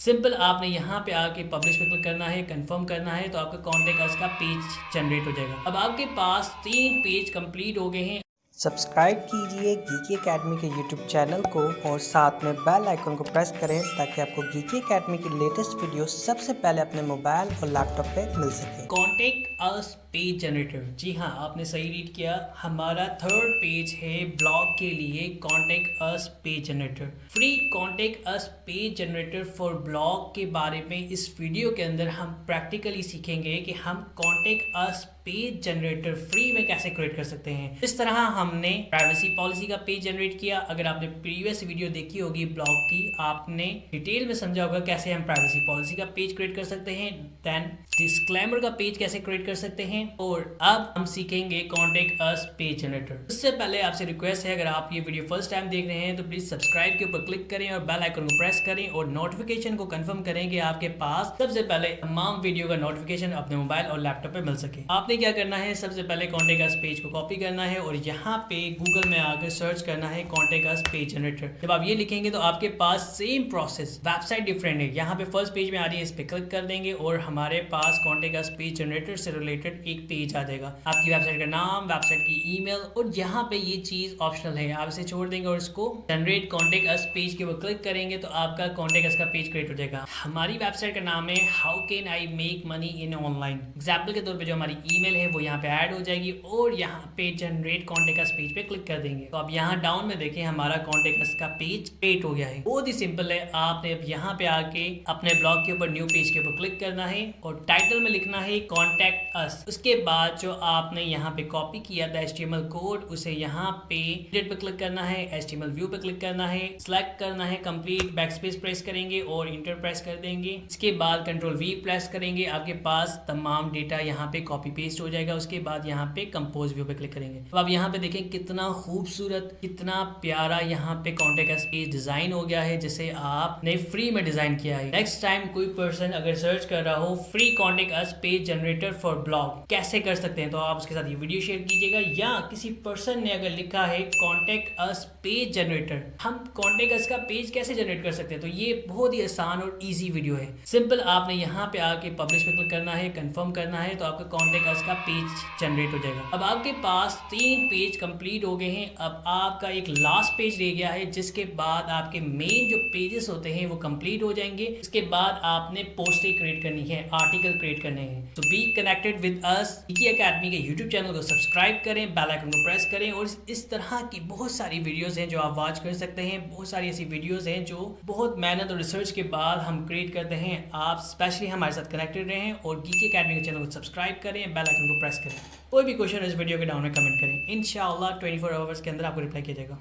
Simple आपने यहाँ पे आके पब्लिश पे क्लिक करना है, कंफर्म करना है, तो आपका कॉन्टेक्ट अस का पेज जनरेट हो जाएगा। अब आपके पास 3 पेज कंप्लीट हो गए हैं। सब्सक्राइब कीजिए गीकी एकेडमी के यूट्यूब चैनल को और साथ में बेल आइकन को प्रेस करें ताकि आपको गीकी एकेडमी की लेटेस्ट वीडियो सबसे पहले अपने मोबाइल और लैपटॉप पे मिल सके। कॉन्टेक्ट अस पेज जनरेटर, जी हाँ, आपने सही रीड किया। हमारा थर्ड पेज है ब्लॉग के लिए contact us page generator. Free contact us page generator for blog के बारे में इस वीडियो के अंदर हम प्रैक्टिकली सीखेंगे कि हम contact us page generator free में कैसे क्रिएट कर सकते हैं। इस तरह हमने प्राइवेसी पॉलिसी का पेज जनरेट किया। अगर आपने प्रीवियस वीडियो देखी होगी ब्लॉग की, आपने डिटेल में समझा होगा कैसे हम प्राइवेसी पॉलिसी का पेज क्रिएट कर सकते हैं, देन डिस्क्लेमर का पेज कैसे क्रिएट कर सकते हैं, और अब हम सीखेंगे कॉन्टेक्ट अस पेज जनरेटर। इससे पहले आपसे रिक्वेस्ट है, अगर आप ये वीडियो फर्स्ट टाइम देख रहे हैं तो प्लीज सब्सक्राइब के ऊपर क्लिक करें और बेल आइकन को प्रेस करें और नोटिफिकेशन को कंफर्म करें कि आपके पास सबसे पहले तमाम वीडियो का नोटिफिकेशन अपने मोबाइल और लैपटॉप पे मिल सके। आपने क्या करना है, सबसे पहले कॉन्टेक्ट अस पेज को कॉपी करना है और यहाँ पे गूगल में आकर सर्च करना है कॉन्टेक्ट अस पेज जनरेटर। जब आप ये लिखेंगे तो आपके पास सेम प्रोसेस, वेबसाइट डिफरेंट है। यहाँ पे फर्स्ट पेज में आ रही है, इस पे क्लिक कर देंगे और हमारे पास कॉन्टेक्ट अस पेज जनरेटर से रिलेटेड एक पेज आ जाएगा। आपकी वेबसाइट का नाम, वेबसाइट की ईमेल, और यहाँ पे ये चीज ऑप्शनल है, आप इसे छोड़ देंगे और इसको जनरेट कॉन्टेक्ट अस पेज के ऊपर क्लिक करेंगे तो आपका कॉन्टेक्ट अस का पेज क्रिएट हो जाएगा। हमारी वेबसाइट का नाम है how can I make money in online. Example के तौर पे जो हमारी ईमेल है वो यहाँ पे ऐड हो जाएगी और यहाँ पे जनरेट कॉन्टेक्ट अस पेज पे क्लिक कर देंगे। तो अब यहाँ डाउन में देखें हमारा कॉन्टेक्ट अस का पेज क्रिएट हो गया है। बहुत ही सिंपल है, आपने अब यहाँ पे आके अपने ब्लॉग के ऊपर न्यू पेज के ऊपर क्लिक करना है और टाइटल में लिखना है कॉन्टेक्ट अस। उसके बाद जो आपने यहाँ पे कॉपी किया था HTML कोड, उसे यहाँ पे एडिट पे क्लिक करना है, HTML व्यू पे क्लिक करना है, सिलेक्ट करना है कंप्लीट, बैकस्पेस प्रेस करेंगे और इंटर प्रेस कर देंगे। इसके बाद कंट्रोल V प्रेस करेंगे, आपके पास तमाम डेटा यहाँ पे कॉपी पेस्ट हो जाएगा। उसके बाद यहाँ पे कंपोज व्यू पे क्लिक करेंगे। अब आप यहाँ पे देखें कितना खूबसूरत, कितना प्यारा यहाँ पे कॉन्टेक्ट अस पेज डिजाइन हो गया है, जिसे आपने फ्री में डिजाइन किया है। नेक्स्ट टाइम कोई पर्सन अगर सर्च कर रहा हो free contact us page generator for blog कैसे कर सकते हैं, तो आप उसके साथ ये वीडियो शेयर कीजिएगा। या किसी पर्सन ने अगर लिखा है कॉन्टेक्ट अस पेज जनरेटर, हम कॉन्टेक्ट अस का पेज कैसे जनरेट कर सकते हैं, तो ये बहुत ही आसान और इजी वीडियो है। सिंपल आपने यहाँ पे आके पब्लिश पे क्लिक करना है, कंफर्म करना है, तो आपका कॉन्टेक्ट अस का पेज जनरेट हो जाएगा। अब आपके पास 3 पेज कंप्लीट हो गए हैं। अब आपका एक लास्ट पेज रह गया है, जिसके बाद आपके मेन जो पेजेस होते हैं वो कंप्लीट हो जाएंगे। इसके बाद आपने पोस्टें क्रिएट करनी है, आर्टिकल क्रिएट करने हैं। तो be connected with us. Geeky academy के यूट्यूब चैनल को सब्सक्राइब करें, बेल आइकन को प्रेस करें और इस तरह की बहुत सारी वीडियोस हैं जो आप वॉच कर सकते हैं। बहुत सारी ऐसी वीडियोस हैं जो बहुत मेहनत और रिसर्च के बाद हम क्रिएट करते हैं। आप स्पेशली हमारे साथ कनेक्टेड रहें और गीकी एकेडमी के चैनल को सब्सक्राइब करें, बेल आइकन को प्रेस करें। कोई भी क्वेश्चन इस वीडियो के डाउन में कमेंट करें, इंशाल्लाह 24 आवर्स के अंदर आपको रिप्लाई किया जाएगा।